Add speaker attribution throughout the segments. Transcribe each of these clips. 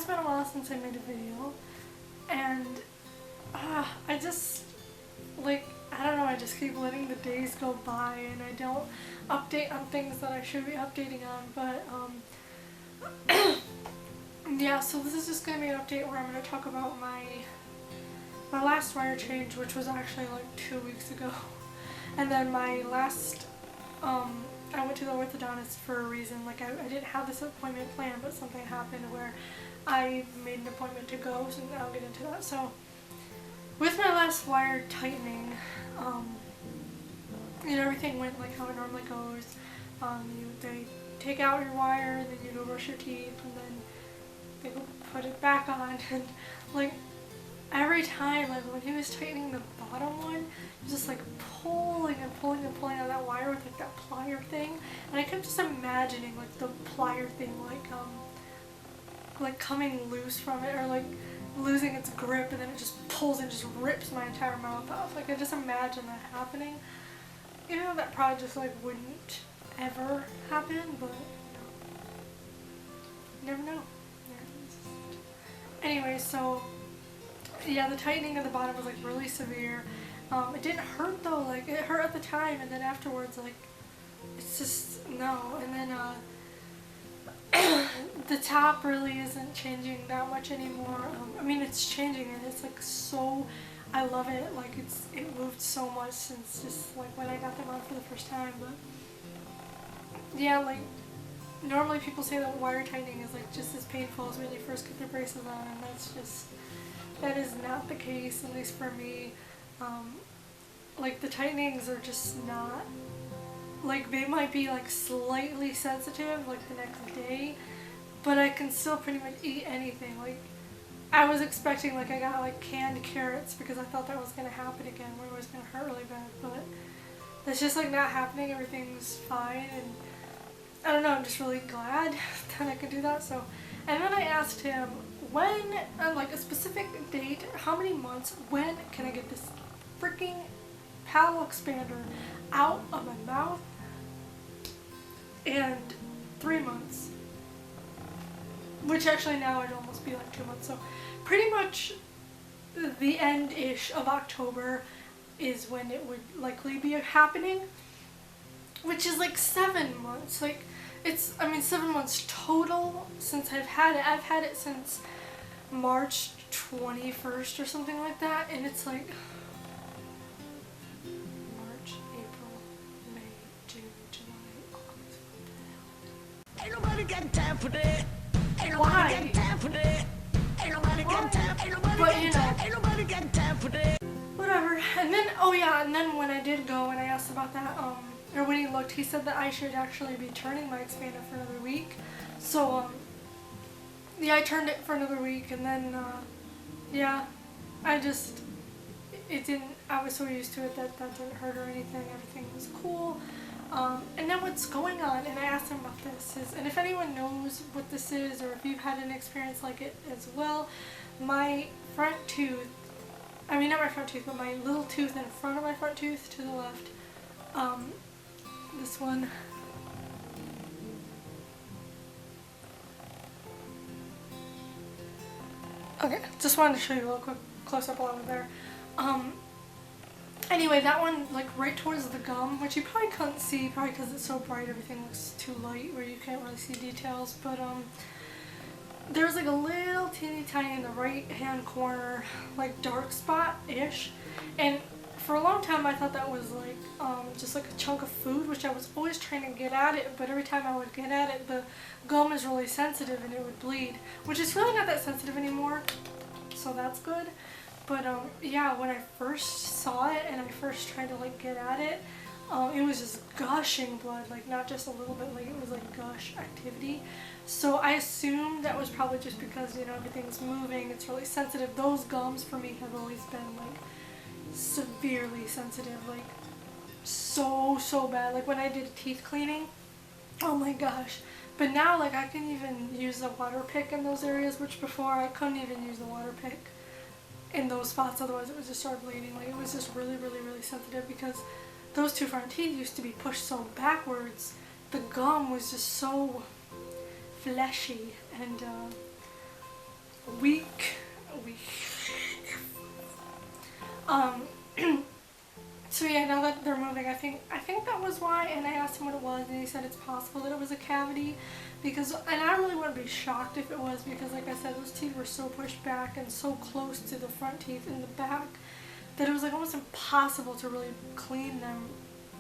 Speaker 1: been a while since I made a video, and I just, like, I don't know, I just keep letting the days go by and I don't update on things that I should be updating on, but yeah, so this is just going to be an update where I'm going to talk about my last wire change, which was actually like 2 weeks ago, and then my last, I went to the orthodontist for a reason. Like, I didn't have this appointment planned, but something happened where I made an appointment to go, so I'll get into that. So with my last wire tightening, everything went like how it normally goes. They take out your wire, then you go brush your teeth, and then they go put it back on. And like every time, like when he was tightening the bottom one, he was just like pulling and pulling and pulling on that wire with like that plier thing, and I kept just imagining like the plier thing like coming loose from it, or like losing its grip, and then it just pulls and just rips my entire mouth off. Like, I just imagine that happening, even though that probably just like wouldn't ever happen, but you never know. Anyway, so yeah, the tightening at the bottom was like really severe. It didn't hurt though, like it hurt at the time, and then afterwards, like, it's just no. And then the top really isn't changing that much anymore. I mean, it's changing, and it's like so, I love it. Like, it moved so much since just like when I got them on for the first time. But yeah, like normally people say that wire tightening is like just as painful as when you first get the braces on, and that is not the case, at least for me. Like, the tightenings are just not, like, they might be like slightly sensitive like the next day, but I can still pretty much eat anything. Like, I was expecting, like, I got like canned carrots because I thought that was going to happen again, where it was going to hurt really bad, but that's just like not happening. Everything's fine, and I don't know, I'm just really glad that I could do that. So, and then I asked him when, like a specific date, how many months, when can I get this freaking palatal expander out of my mouth, and 3 months, which actually now it'd almost be like 2 months, so pretty much the end-ish of October is when it would likely be happening, which is like 7 months. Like, it's, I mean, 7 months total since I've had it. I've had it since March 21st or something like that, and it's like March, April, May, June, July, August.
Speaker 2: Ain't nobody got time for that. Ain't
Speaker 1: Why?
Speaker 2: nobody got time for that. Ain't nobody got time. Ain't nobody
Speaker 1: But,
Speaker 2: got time. Ain't nobody got time for that.
Speaker 1: Whatever. And then, oh yeah, and then when I did go and I asked about that, or when he looked, he said that I should actually be turning my expander for another week. So, yeah, I turned it for another week, and then, yeah, I just, it didn't, I was so used to it that didn't hurt or anything. Everything was cool. And then what's going on, and I asked him about this, is, and if anyone knows what this is, or if you've had an experience like it as well, my front tooth, I mean, not my front tooth, but my little tooth in front of my front tooth to the left, this one, okay, just wanted to show you a little quick close-up while I was there. Anyway, that one, like, right towards the gum, which you probably couldn't see, probably because it's so bright, everything looks too light where you can't really see details, but, there's like a little teeny tiny in the right hand corner, like, dark spot-ish, and for a long time I thought that was like, just like a chunk of food, which I was always trying to get at it, but every time I would get at it, the gum is really sensitive and it would bleed, which is really not that sensitive anymore, so that's good. But yeah, when I first saw it and I first tried to like get at it, it was just gushing blood, like not just a little bit, like it was like gush activity. So I assumed that was probably just because, everything's moving, it's really sensitive. Those gums for me have always been like severely sensitive, like so bad. Like when I did teeth cleaning, oh my gosh. But now, like, I can even use the water pick in those areas, which before I couldn't even use the water pick in those spots, otherwise it would just start bleeding. Like, it was just really sensitive because those two front teeth used to be pushed so backwards. The gum was just so fleshy, and week. So yeah, now that they're moving, I think that was why, and I asked him what it was, and he said it's possible that it was a cavity, because, and I really wouldn't be shocked if it was, because like I said, those teeth were so pushed back and so close to the front teeth in the back that it was like almost impossible to really clean them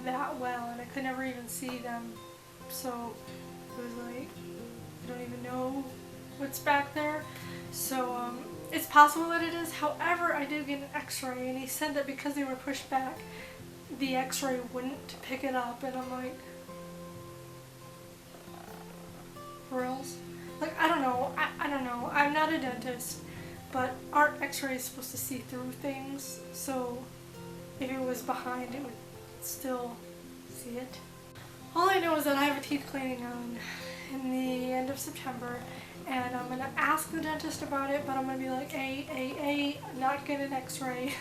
Speaker 1: that well, and I could never even see them, so it was like, I don't even know what's back there. So it's possible that it is. However, I did get an x-ray, and he said that because they were pushed back, the x-ray wouldn't pick it up, and I'm like, for reals? Like, I don't know, I don't know, I'm not a dentist, but aren't x-rays supposed to see through things? So if it was behind, it would still see it. All I know is that I have a teeth cleaning on in the end of September, and I'm going to ask the dentist about it, but I'm going to be like, not get an x-ray.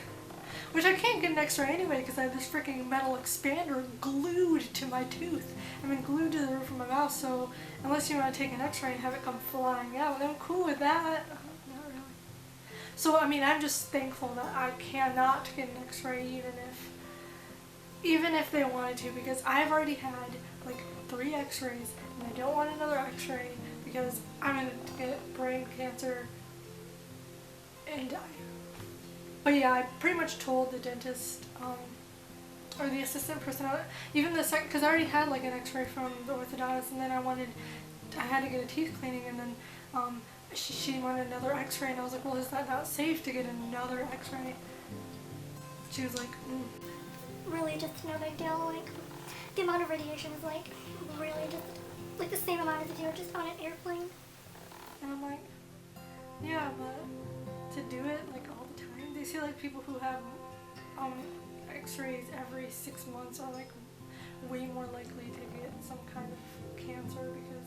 Speaker 1: Which I can't get an x-ray anyway because I have this freaking metal expander glued to my tooth. I mean, glued to the roof of my mouth, so unless you want to take an x-ray and have it come flying out, I'm cool with that. Not really. So, I mean, I'm just thankful that I cannot get an x-ray even if they wanted to, because I've already had like 3 x-rays, and I don't want another x-ray because I'm going to get brain cancer and die. But yeah, I pretty much told the dentist, or the assistant person, even the second, because I already had like an x-ray from the orthodontist, and then I had to get a teeth cleaning, and then she wanted another x-ray, and I was like, well, is that not safe to get another x-ray? She was like,
Speaker 3: Really just no big deal, like, the amount of radiation is like, really just, like the same amount as if you were just on an airplane.
Speaker 1: And I'm like, yeah, but to do it like all the time, they say like people who have x-rays every 6 months are like way more likely to get some kind of cancer, because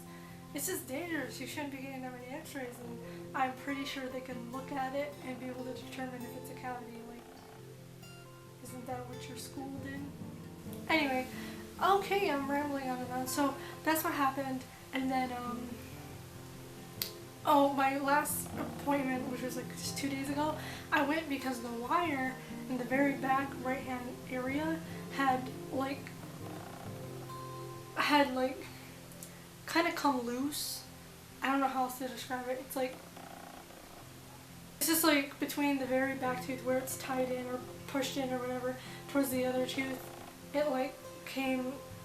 Speaker 1: it's just dangerous. You shouldn't be getting that many x-rays, and I'm pretty sure they can look at it and be able to determine if it's a cavity. Like, isn't that what you're schooled in? Anyway, okay, I'm rambling on and on. So that's what happened, and then oh, my last appointment, which was like just 2 days ago, I went because the wire in the very back right hand area had kind of come loose. I don't know how else to describe it. It's just like between the very back tooth where it's tied in or pushed in or whatever towards the other tooth, it like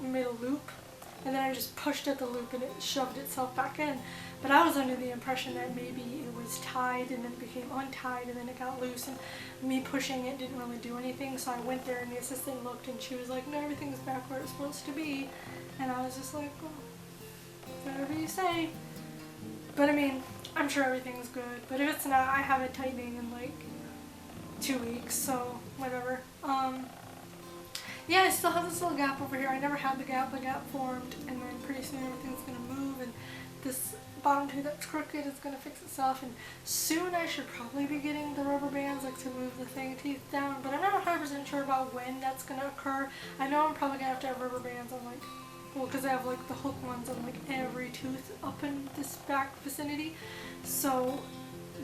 Speaker 1: made a loop, and then I just pushed at the loop and it shoved itself back in. But I was under the impression that maybe it was tied and then it became untied and then it got loose, and me pushing it didn't really do anything. So I went there and the assistant looked and she was like, no, everything's back where it's supposed to be. And I was just like, well, whatever you say. But I mean, I'm sure everything's good. But if it's not, I have it tightening in like 2 weeks, so whatever. Yeah, I still have this little gap over here. I never had the gap. The gap formed, and then pretty soon everything's going to move, and this bottom tooth that's crooked is going to fix itself, and soon I should probably be getting the rubber bands like to move the thing teeth down, but I'm not 100% sure about when that's going to occur. I know I'm probably going to have rubber bands on like, well, because I have like the hook ones on like every tooth up in this back vicinity, so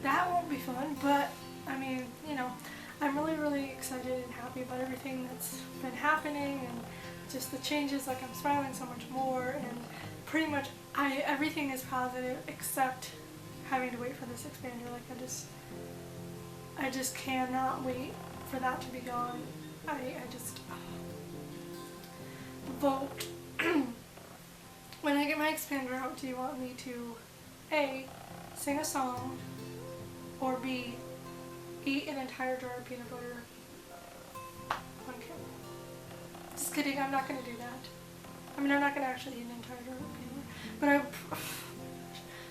Speaker 1: that won't be fun. But I mean, you know, I'm really, really excited and happy about everything that's been happening, and just the changes. Like, I'm smiling so much more, and pretty much everything is positive except having to wait for this expander. Like, I just cannot wait for that to be gone. I just vote. When I get my expander out, do you want me to A, sing a song, or B, eat an entire jar of peanut butter on camera? Just kidding, I'm not going to do that. I mean, I'm not going to actually eat an entire jar of peanut butter, but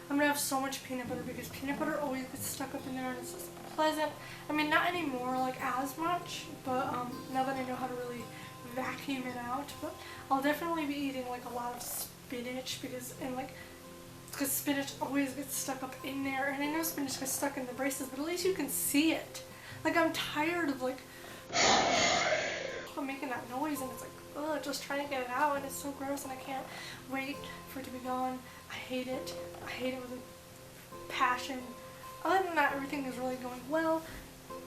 Speaker 1: I'm going to have so much peanut butter because peanut butter always gets stuck up in there, and it's just pleasant. I mean, not anymore, like, as much, but now that I know how to really vacuum it out. But I'll definitely be eating like a lot of spinach because spinach always gets stuck up in there, and I know spinach gets stuck in the braces, but at least you can see it. Like, I'm tired of like I'm making that noise, and it's like, ugh, just trying to get it out, and it's so gross, and I can't wait for it to be gone. I hate it. I hate it with a passion. other than that, everything is really going well.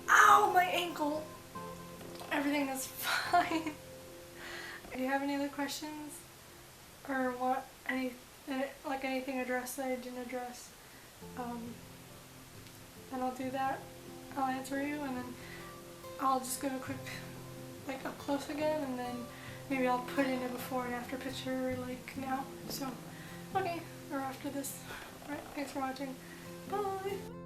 Speaker 1: Ow, my ankle! Everything is fine. Do you have any other questions? Or what, anything addressed that I didn't address? And I'll do that. I'll answer you, and then I'll just go a quick, like, up close again, and then maybe I'll put in a before and after picture, like, now. So, okay, or after this. Alright, thanks for watching. Bye!